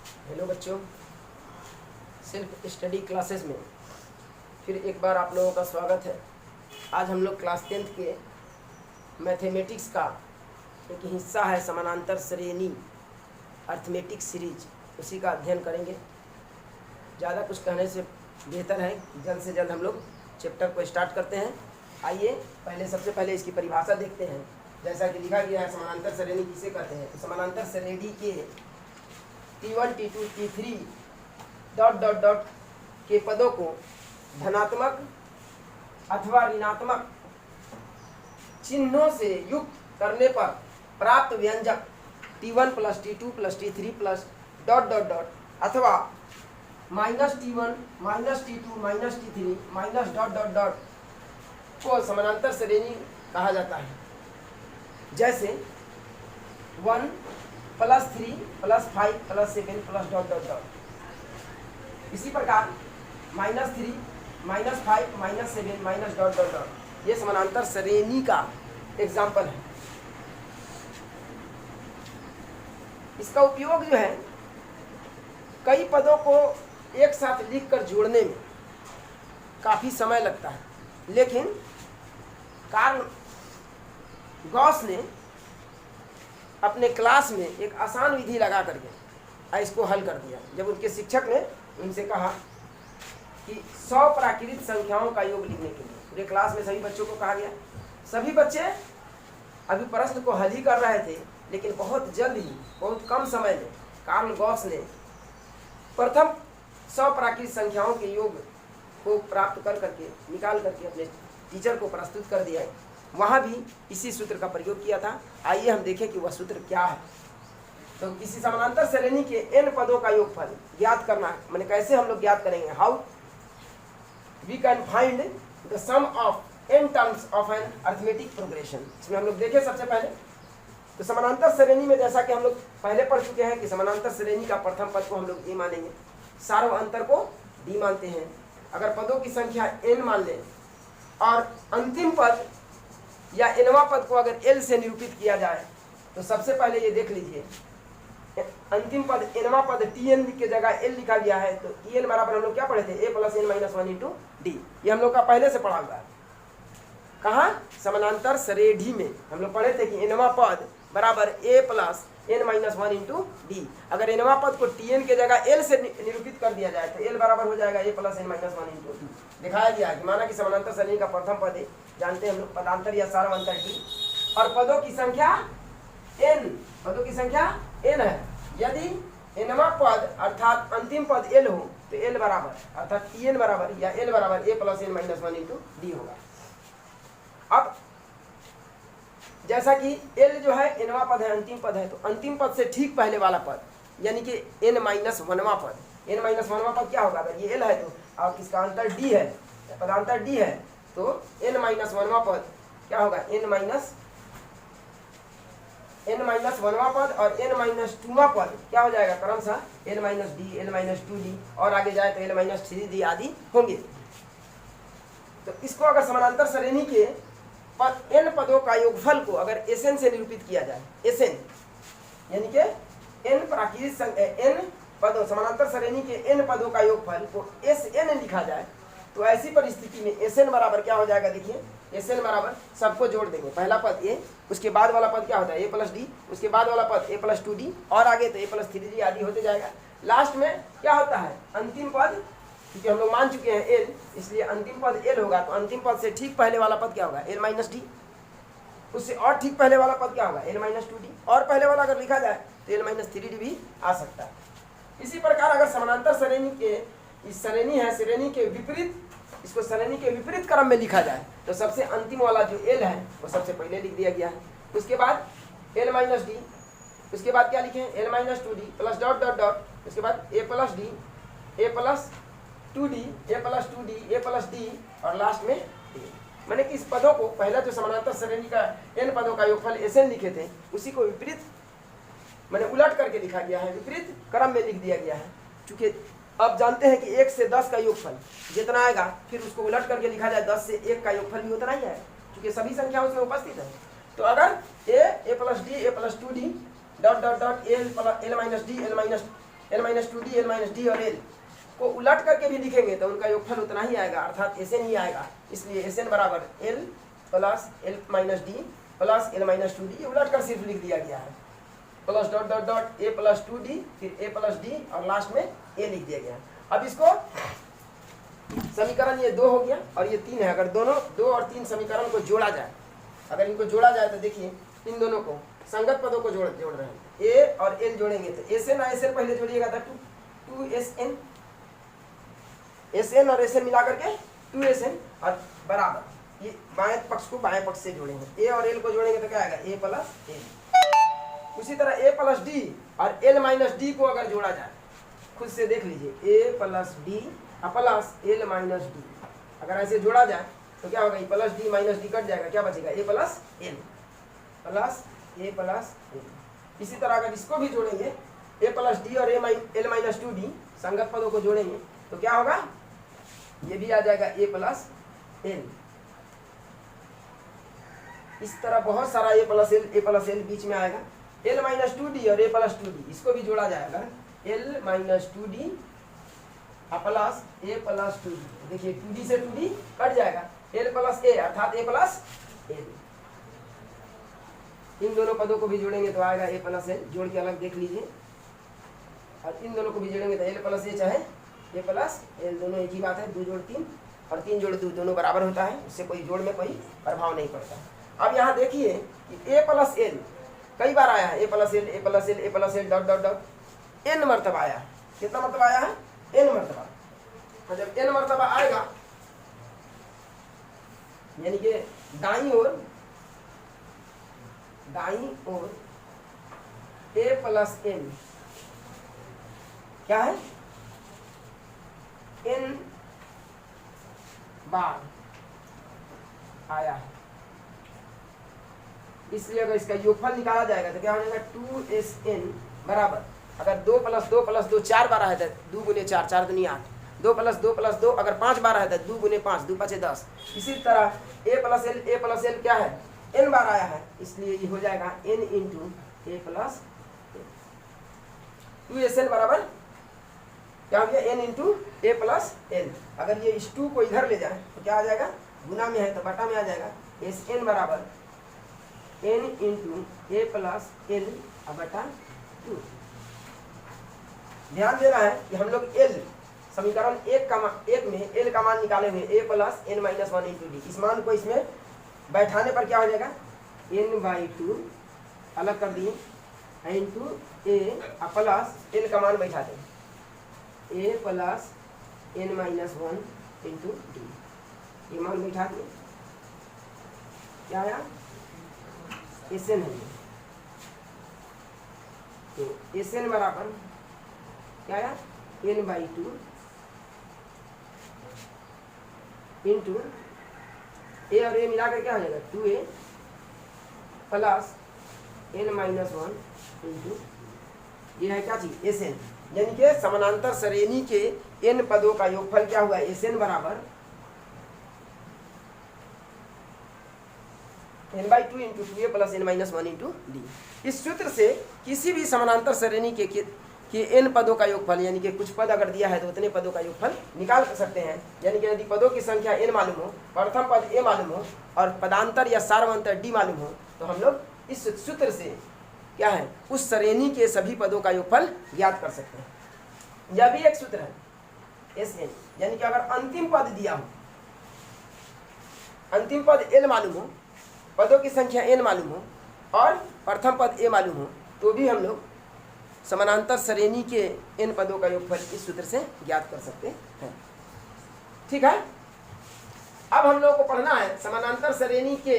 Hello बच्चों, self study classes में फिर एक बार आप लोगों का स्वागत है। आज हम लोग क्लास 10th के मैथमेटिक्स का एक हिस्सा है समानांतर श्रेणी अर्थमेटिक सीरीज, उसी का अध्ययन करेंगे। ज़्यादा कुछ कहने से बेहतर है जल्द से जल्द हम लोग चैप्टर को स्टार्ट करते हैं। आइए सबसे पहले इसकी परिभाषा देखते हैं। जैसा कि लिखा गया है, समानांतर श्रेणी किसे कहते हैं। तो समानांतर श्रेणी के T1 T2 T3 ... के पदों को धनात्मक अथवा ऋणात्मक चिन्हों से युक्त करने पर प्राप्त व्यंजक T1 + T2 + T3 + ... अथवा -T1 -T2 -T3 - ... को समानांतर श्रेणी कहा जाता है। जैसे 1 + 3 + 5 + 7 + ... इसी प्रकार -3 -5 -7 - ... ये समानांतर श्रेणी का एग्जाम्पल है। इसका उपयोग जो है कई पदों को एक साथ लिखकर जोड़ने में काफ़ी समय लगता है, लेकिन कार्ल गॉस ने अपने क्लास में एक आसान विधि लगा करके इसको हल कर दिया। जब उनके शिक्षक ने उनसे कहा कि 100 प्राकृत संख्याओं का योग लिखने के लिए, पूरे क्लास में सभी बच्चों को कहा गया। सभी बच्चे अभी प्रश्न को हल ही कर रहे थे, लेकिन बहुत जल्द ही, बहुत कम समय में कार्ल गॉस ने प्रथम 100 प्राकृत संख्याओं के योग को प्राप्त कर करके निकाल करके अपने टीचर को प्रस्तुत कर दिया। वहाँ भी इसी सूत्र का प्रयोग किया था। आइए हम देखें कि वह सूत्र क्या है। तो किसी समानांतर श्रेणी के n पदों का योगफल ज्ञात करना है। मैंने कैसे हम लोग ज्ञात करेंगे, how we can find the sum of n terms of an arithmetic progression. इसमें हम लोग देखें सबसे पहले तो समानांतर श्रेणी में, जैसा कि हम लोग पहले पढ़ चुके हैं कि समानांतर श्रेणी का प्रथम पद को हम लोग a मानेंगे, सार्व अंतर को d मानते हैं। अगर पदों की संख्या n मान लें और अंतिम पद या nवां पद को अगर l से निरूपित किया जाए, तो सबसे पहले ये देख लीजिए, अंतिम पद nवां पद tn के जगह l लिखा गया है। तो en बराबर हम लोग क्या पढ़े थे, a + n - 1 × d। ये हम लोग का पहले से पढ़ा हुआ है। कहाँ, समानांतर श्रेणी में हम लोग पढ़े थे कि nवां पद बराबर a + n - 1 × d। अगर nवां पद को tn के जगह l से निरूपित कर दिया जाए तो l बराबर हो जाएगा a + n - 1 × d। दिखाया गया कि माना कि समानांतर श्रेणी का प्रथम पद है, जानते हैं हम लोग पदांतर या सार्वअंतर t, और पदों की संख्या n, पदों की संख्या n है। यदि nवां पद अर्थात अंतिम पद l हो तो l बराबर अर्थात tn बराबर या l बराबर a + n - 1 × d होगा। अब जैसा कि l जो है nवां पद है, अंतिम पद है, तो अंतिम पद से ठीक पहले वाला पद यानी कि n - 1वां पद, n - 1वां पद क्या होगा, अगर ये l है तो और किसका अंतर d है, पदांतर d है, तो n - 1वां पद क्या होगा, n - 1वां पद और n - 2वां पद क्या हो जाएगा, क्रमशः l - d l - 2d, और आगे जाए तो l - 3d आदि होंगे। तो इसको अगर समानांतर श्रेणी के पद n पदों का योगफल को अगर Sn से निरूपित किया जाए, Sn यानी कि n प्राकृत n पदों, समानांतर श्रेणी के n पदों का योगफल को Sn लिखा जाए, तो ऐसी परिस्थिति में Sn बराबर क्या हो जाएगा, देखिए Sn बराबर सबको जोड़ देंगे। पहला पद a, उसके बाद वाला पद क्या होता है a + d, उसके बाद वाला पद a + 2d, और आगे तो a + 3d आदि होते जाएगा। लास्ट में क्या होता है, अंतिम पद, क्योंकि हम लोग मान चुके हैं l, इसलिए अंतिम पद l होगा, तो अंतिम पद से ठीक पहले वाला पद क्या होगा, l - d, उससे और ठीक पहले वाला पद क्या होगा, l - 2d, और पहले वाला अगर लिखा जाए तो l - 3d भी आ सकता है। इसी प्रकार अगर समानांतर श्रेणी के इस श्रेणी है, श्रेणी के विपरीत, इसको श्रेणी के विपरीत क्रम में लिखा जाए, तो सबसे अंतिम वाला जो l है वो सबसे पहले लिख दिया गया है। उसके बाद l - d, उसके बाद क्या लिखें, l - 2d + ... उसके बाद a + d, a + 2d, a + 2d, a + d, और लास्ट में d। मैंने कि इस पदों को, पहला जो समानांतर श्रेणी का n पदों का योगफल Sn लिखे थे, उसी को विपरीत मैंने उलट करके लिखा गया है, विपरीत क्रम में लिख दिया गया है। चूंकि अब जानते हैं कि 1 से 10 का योगफल जितना आएगा, फिर उसको उलट करके लिखा जाए 10 से 1 का योगफल भी उतना ही है, क्योंकि सभी संख्या उसमें उपस्थित है। तो अगर a + d a + 2d ... l - d l - L minus two D, L minus D और एल को उलट करके भी लिखेंगे तो उनका योगफल उतना ही आएगा, अर्थात एस एन ही आएगा। इसलिए एस एन बराबर L plus L minus D plus L minus two D, ये उलट कर सिर्फ लिख दिया गया है, plus dot dot dot A plus two D, फिर ए प्लस डी और लास्ट में ए लिख दिया गया। अब इसको समीकरण ये 2 हो गया और ये 3 है। अगर दोनों 2 और 3 समीकरण को जोड़ा जाए, अगर इनको जोड़ा जाए तो देखिए इन दोनों को संगत पदों को जोड़ रहे हैं, ए और एल जोड़ेंगे तो एस एन और एस एल पहले जोड़िएगा था 2 एस एन, एस एन और एस एन मिला करके 2 एस एन और बराबर ये बाएं पक्ष को बाएं पक्ष से जोड़ेंगे, ए और एल को जोड़ेंगे तो क्या आएगा ए प्लस एल। उसी तरह ए प्लस डी और एल माइनस डी को अगर जोड़ा जाए, खुद से देख लीजिए A plus D plus L minus D, अगर ऐसे जोड़ा जाए तो क्या होगा, A plus D minus D cut जाएगा, क्या बचेगा A plus L plus A plus L. इसी तरह अगर इसको भी जोड़ेंगे ए प्लस डी और एल माइनस टू डी संगत पदों को जोड़ेंगे तो क्या होगा, ये भी आ जाएगा ए प्लस एल। इस तरह बहुत सारा ए प्लस एल बीच में आएगा, एल माइनस टू डी और ए प्लस टू डी, इसको भी जोड़ा जाएगा L minus two D plus A plus two D, देखिए टू डी से टू डी कट जाएगा, एल प्लस ए अर्थात ए प्लस एल। इन दोनों पदों को भी जोड़ेंगे तो आएगा ए प्लस एल, जोड़ के अलग देख लीजिए, और इन दोनों को भी जोड़ेंगे तो एल प्लस ए चाहे ए प्लस एल, दोनों एक ही बात है, 2 जोड़ 3 और 3 जोड़ 2 दोनों बराबर होता है, उससे कोई जोड़ में कोई प्रभाव नहीं पड़ता। अब यहाँ देखिए कि ए प्लस एल कई बार आया है, A plus L A plus L A plus L dot dot dot N मरतबा आया है। कितना मरतबा आया है, एन मरतबा। और जब एन मरतबा आएगा यानी कि दाईं ओर ए प्लस एन क्या है, एन बार आया है, इसलिए अगर इसका योगफल निकाला जाएगा तो क्या हो जाएगा 2SN बराबर, अगर 2 + 2 + 2 4 बार आया था 2 × 4 4 दूनी 8, 2 + 2 + 2 अगर 5 बार आया था 2 × 5 2 × 5 10। इसी तरह ए प्लस एल क्या है, n बार आया है, इसलिए ये हो जाएगा n × a प्लस 2SN बराबर क्या हो गया, n × a प्लस l। अगर ये इस 2 को इधर ले जाए तो क्या आ जाएगा, गुना में है तो बटा में आ जाएगा, SN बराबर n × a प्लस l बटा 2। ध्यान देना है कि हम लोग l समीकरण 1 में l का मान निकाले हुए a plus n minus 1 × d, इस मान को इसमें बैठाने पर क्या हो जाएगा, n/2 अलग कर दिए इंटू a प्लस l का मान बैठा दें a plus n minus 1 × d, ये मान बैठा दिए, क्या आया SN है, तो SN बराबर क्या आया n/2 इंटू ए और ए मिलाकर क्या हो जाएगा 2a plus n minus 1 into ये है क्या चीज SN, यानी कि समानांतर श्रेणी के n पदों का योगफल क्या हुआ, SN बराबर n/2 into 2a plus n minus 1 into d। इस सूत्र से किसी भी समानांतर श्रेणी के n पदों का योगफल, यानी कि कुछ पद अगर दिया है तो उतने पदों का योगफल निकाल सकते हैं। यानी कि यदि पदों की संख्या n मालूम हो, प्रथम पद a मालूम हो और पदांतर या सार्वंतर d मालूम हो, तो हम लोग इस सूत्र से क्या है, उस श्रेणी के सभी पदों का योगफल ज्ञात कर सकते हैं। यह भी एक सूत्र है SN, यानी कि अगर अंतिम पद दिया हो, अंतिम पद l मालूम हो, पदों की संख्या n मालूम हो और प्रथम पद a मालूम हो, तो भी हम लोग समानांतर श्रेणी के n पदों का योगफल इस सूत्र से ज्ञात कर सकते हैं। ठीक है, अब हम लोगों को पढ़ना है समानांतर श्रेणी के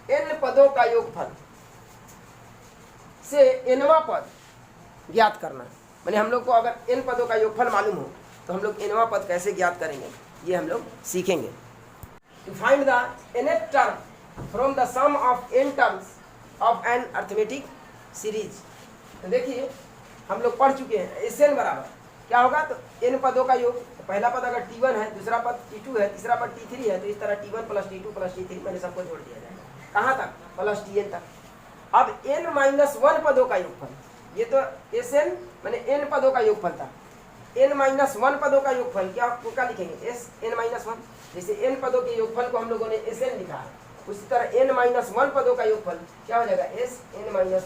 n पदों का योगफल से nवां पद ज्ञात करना। माने हम लोग को अगर n पदों का योगफल मालूम हो तो हम लोग nवां पद कैसे ज्ञात करेंगे, ये हम लोग सीखेंगे। To find the nth term from the sum of n terms of an arithmetic series. तो देखिए हम लोग पढ़ चुके हैं SN बराबर क्या होगा, तो n पदों का योग, तो पहला पद अगर T1 है, दूसरा पद T2 है, तीसरा पद T3 है, तो इस तरह T1 + T2 + T3 मैंने सबको जोड़ दिया जाएगा, कहाँ तक, प्लस Tn तक। अब n - 1 पदों का योगफल, ये तो एस एन मैंने एन पदों का योगफल था, n-1 पदों का योगफल क्या लिखेंगे, एस n-1। जैसे n पदों के योगफल को हम लोगों ने एस एन लिखा है, उसी तरह n-1 पदों का योगफल क्या हो जाएगा, एस n-1।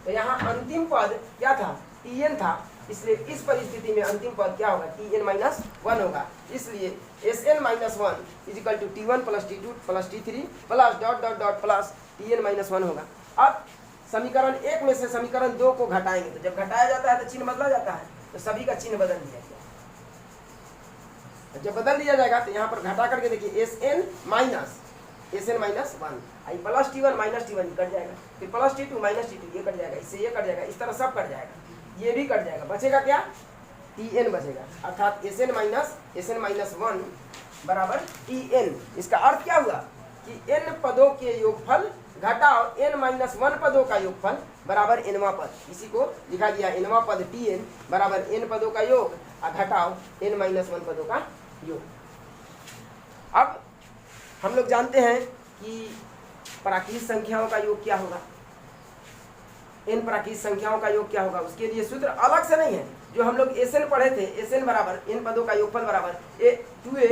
तो यहाँ अंतिम पद क्या था, tn था, इसलिए इस परिस्थिति में अंतिम पद क्या होगा, tn-1 होगा। इसलिए Sn-1 is equal to t1 plus t2 plus t3 plus dot dot dot plus tn-1 होगा। अब समीकरण 1 में से समीकरण 2 को घटाएंगे, तो जब घटाया जाता है तो चिन्ह बदला जाता है, तो सभी का चिन्ह बदल दिया गया। जब बदल दिया जाएगा तो यहाँ पर घटा करके देखिए Sn-1 आई plus t1 minus t1 cut जाएगा, फिर प्लस t2 माइनस t2 ये कट जाएगा, इससे ये कट जाएगा, इस तरह सब कट जाएगा, ये भी कट जाएगा, बचेगा क्या, tn बचेगा, अर्थात Sn-1 बराबर tn। इसका अर्थ क्या हुआ कि n पदों के योगफल घटाओ n-1 पदों का योगफल बराबर nवां पद, इसी को लिखा गया nवां पद tn बराबर n पदों का योग घटाओ n-1 पदों का योग। अब हम लोग जानते हैं कि प्राकृत संख्याओं का योग क्या होगा, n प्राकृत संख्याओं का योग क्या होगा, उसके लिए सूत्र अलग से नहीं है, जो हम लोग Sn पढ़े थे, Sn बराबर n पदों का योगफल बराबर 2a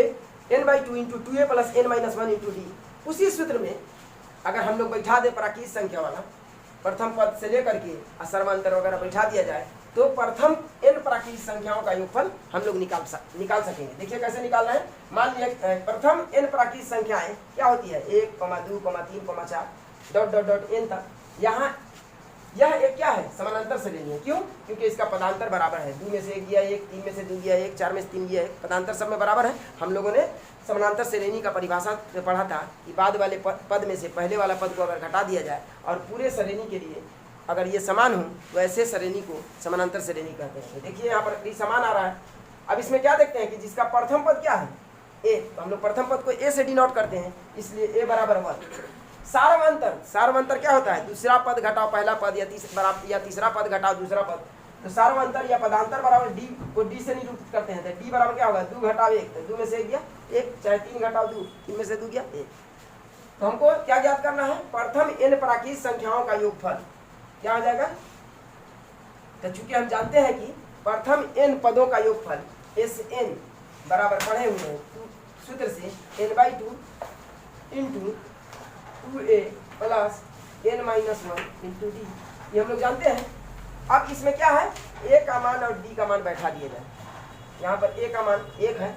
n/2 into 2a plus n-1 into d। उसी सूत्र में अगर हम लोग बैठा दे प्राकृत संख्या वाला प्रथम पद से लेकर के सर्वांतर वगैरह बैठा दिया जाए, तो प्रथम n प्राकृत संख्याओं का योगफल हम लोग निकाल सकेंगे। देखिए कैसे निकालना है। मान लिया प्रथम n प्राकृत संख्याएं क्या होती है, 1, 2, 3, 4 डॉट डॉट डॉट n तक। यहाँ यह एक क्या है, समानांतर श्रेणी है। क्यों? क्योंकि इसका पदांतर बराबर है, 2 में से 1 गया 1, 3 में से 2 गया 1, 4 में से 3 गया 1, पदांतर सब में बराबर है। हम लोगों ने समानांतर श्रेणी का परिभाषा पढ़ा था कि बाद वाले पद में से पहले वाला पद को अगर घटा दिया जाए और पूरे श्रेणी के लिए अगर ये समान हो तो ऐसे श्रेणी को समानांतर श्रेणी कहते हैं। देखिए यहाँ पर समान आ रहा है। अब इसमें क्या देखते हैं कि जिसका प्रथम पद क्या है, a, तो हम लोग प्रथम पद को a से डिनोट करते हैं, इसलिए a बराबर 1। सार्वंतर क्या होता है, दूसरा पद घटाओ पहला पद या तीसरा पद घटाओ दूसरा पद। तो सार्वंतर या पदांतर बराबर d को d से निरूपित करते हैं। तो d बराबर क्या होगा, 2 घटाओ 1, तो 2 में से 1 गया 1, चाहे 3 घटाओ 2, 3 में से 2 गया 1। तो हमको क्या ज्ञात करना है, प्रथम n प्राकृत संख्याओं का योगफल क्या हो जाएगा। तो चूंकि हम जानते हैं कि प्रथम n पदों का योगफल Sn बराबर पढ़े हुए हैं सूत्र से n/2 into 2a plus n-1 into d, ये हम लोग जानते हैं। अब इसमें क्या है, a का मान और d का मान बैठा दिए जाए। यहाँ पर a का मान 1 है,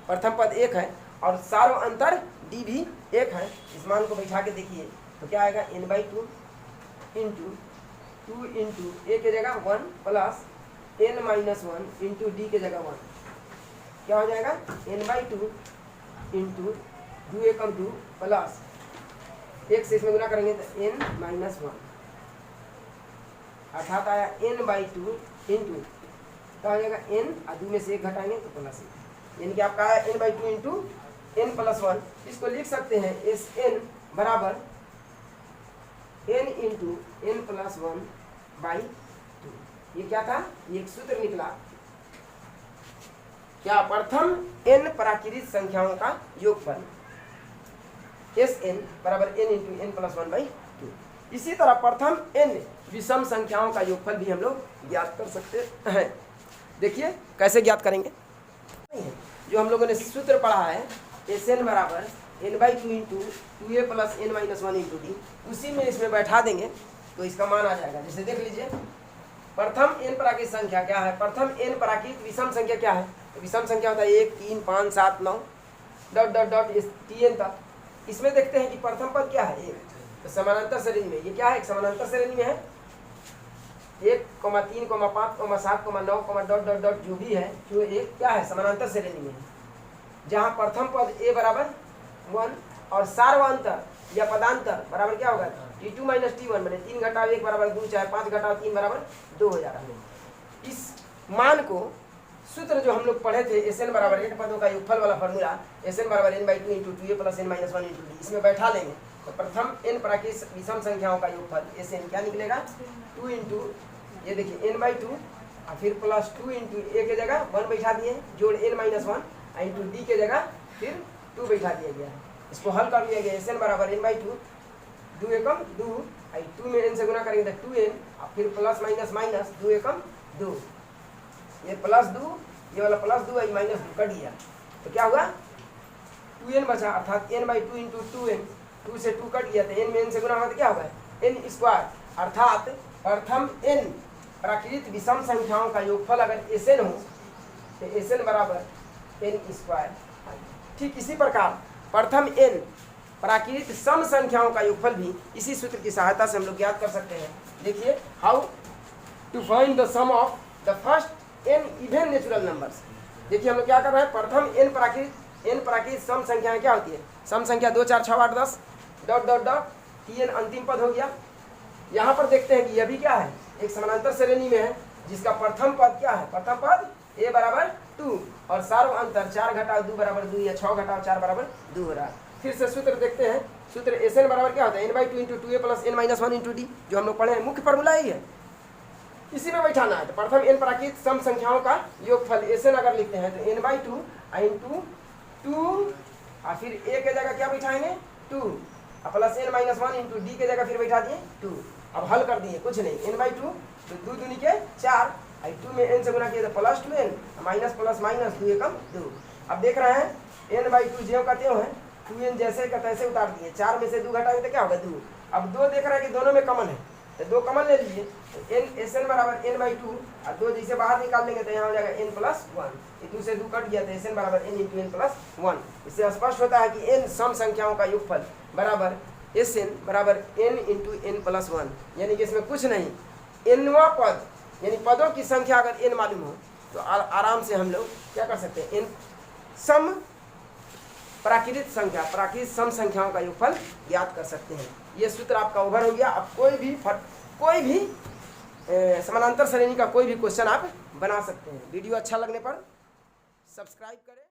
प्रथम पद 1 है और सार्वंतर d भी 1 है। इस मान को बैठा के देखिए तो क्या आएगा, n/2 इंटू 2 इंटू a के जगह 1 प्लस n-1 इंटू d के जगह 1, क्या हो जाएगा, n/2 इंटू 2 एकम 2 प्लस 1 से इसमें गुना करेंगे तो n-1, अर्थात आया n/2 इंटू क्या हो जाएगा n और 2 में से 1 घटाएंगे तो प्लस 1, यानी कि आपका आया n/2 इंटू n+1। इसको लिख सकते हैं Sn बराबर n इंटू n+1/2। ये क्या था, ये एक सूत्र निकला क्या, प्रथम n प्राकृत संख्याओं का योगफल Sn बराबर n इंटू n+1/2। इसी तरह प्रथम n विषम संख्याओं का योगफल भी हम लोग ज्ञात कर सकते हैं। देखिए कैसे ज्ञात करेंगे, जो हम लोगों ने सूत्र पढ़ा है Sn बराबर n/2 into 2a plus n-1 into d, उसी में इसमें बैठा देंगे तो इसका मान आ जाएगा। जैसे देख लीजिए प्रथम n प्राकृत संख्या क्या है, प्रथम n प्राकृत विषम संख्या क्या है, तो विषम संख्या होता है 1, 3, 5, 7, 9 डॉट डॉट डॉट tn तक। इसमें देखते हैं कि प्रथम पद क्या है 1, तो समानांतर श्रेणी में ये क्या है, एक समानांतर श्रेणी में है 1, 3, 5, 7, 9 डॉट डॉट डॉट जो भी है, जो एक क्या है समानांतर श्रेणी में है, जहाँ प्रथम पद a बराबर 1 और सार्वंतर या पदांतर बराबर क्या होगा, t2 माइनस t1 मैंने 3 घटाओ 1 बराबर 2, चाहे 5 घटाओ 3 बराबर 2 हो जाता है। इस मान को सूत्र जो हम लोग पढ़े थे Sn बराबर 8 पदों का योगफल वाला फॉर्मूला Sn बराबर n/2 into 2a plus n-1 into d, इसमें बैठा लेंगे तो प्रथम n प्राकृत विषम संख्याओं का योगफल Sn क्या निकलेगा, 2 इंटू ये देखिए n/2 और फिर प्लस 2 इंटू a के जगह 1 बैठा दिए, जोड़ n-1 इंटू d के जगह फिर 2 बैठा दिया गया है। इसको हल कर लिया गया, Sn बराबर n/2 2 एकम 2, 2 में n से गुना करेंगे तो 2n, और फिर प्लस माइनस माइनस 2 एकम 2, ये प्लस 2, ये वाला प्लस 2 है, माइनस 2 कट गया, तो क्या हुआ 2n बचा, अर्थात n/2 इंटू 2n, 2 से 2 कट गया तो n में n से गुना होगा तो क्या होगा n स्क्वायर, अर्थात प्रथम n प्राकृत विषम संख्याओं का योगफल अगर Sn हो तो Sn बराबर n स्क्वायर। ठीक इसी प्रकार प्रथम n प्राकृत सम संख्याओं का योगफल भी इसी सूत्र की सहायता से हम लोग ज्ञात कर सकते हैं। देखिए how to find the sum of the first n even natural numbers. देखिए हम लोग क्या कर रहे हैं, प्रथम n प्राकृत सम संख्याएं क्या होती है, सम संख्या 2 4 6 8 10 डॉट डॉट डॉट, Tn अंतिम पद हो गया। यहाँ पर देखते हैं कि यह भी क्या है, एक समानांतर श्रेणी में है जिसका प्रथम पद क्या है, प्रथम पद a बराबर 2 और सार्व अंतर 4 घटाव 2 बराबर 2 या 6 घटाव 4 बराबर 2 हो रहा है। फिर से सूत्र देखते हैं, सूत्र Sn बराबर क्या होता है n/2 into 2a plus n-1 into d, जो हम लोग पढ़े हैं, मुख्य फॉर्मूला ही है, इसी में बैठाना है। तो प्रथम n प्राकृत सम संख्याओं का योगफल Sn अगर लिखते हैं तो n/2 इंटू 2 और फिर a के जगह क्या बैठाएंगे 2 और प्लस n-1 इंटू d के जगह फिर बैठा दिए 2। अब हल कर दिए, कुछ नहीं, n/2 तो 2 दूनी के 4, 2 में n से गुना किया तो plus 2n minus plus minus 2 एकम 2। अब देख रहे हैं n/2 ज्यों का त्यों है, 2n जैसे का तैसे उतार दिए, 4 में से 2 घटाएंगे तो क्या होगा 2। अब 2 देख रहे हैं कि दोनों में कॉमन है तो 2 कॉमन ले लीजिए, तो Sn बराबर n/2 और 2 जैसे बाहर निकाल लेंगे तो यहाँ हो जाएगा n+1, 2 से 2 कट गया तो Sn बराबर n इंटू n+1। इससे स्पष्ट होता है कि n सम संख्याओं का योगफल बराबर Sn बराबर n इंटू n+1, यानी कि इसमें कुछ नहीं, nवां पद यानी पदों की संख्या अगर n मालूम हो तो आराम से हम लोग क्या कर सकते हैं, n सम प्राकृत संख्या प्राकृत सम संख्याओं का योगफल ज्ञात कर सकते हैं। ये सूत्र आपका ओवर हो गया। अब कोई भी समानांतर श्रेणी का कोई भी क्वेश्चन आप बना सकते हैं। वीडियो अच्छा लगने पर सब्सक्राइब करें।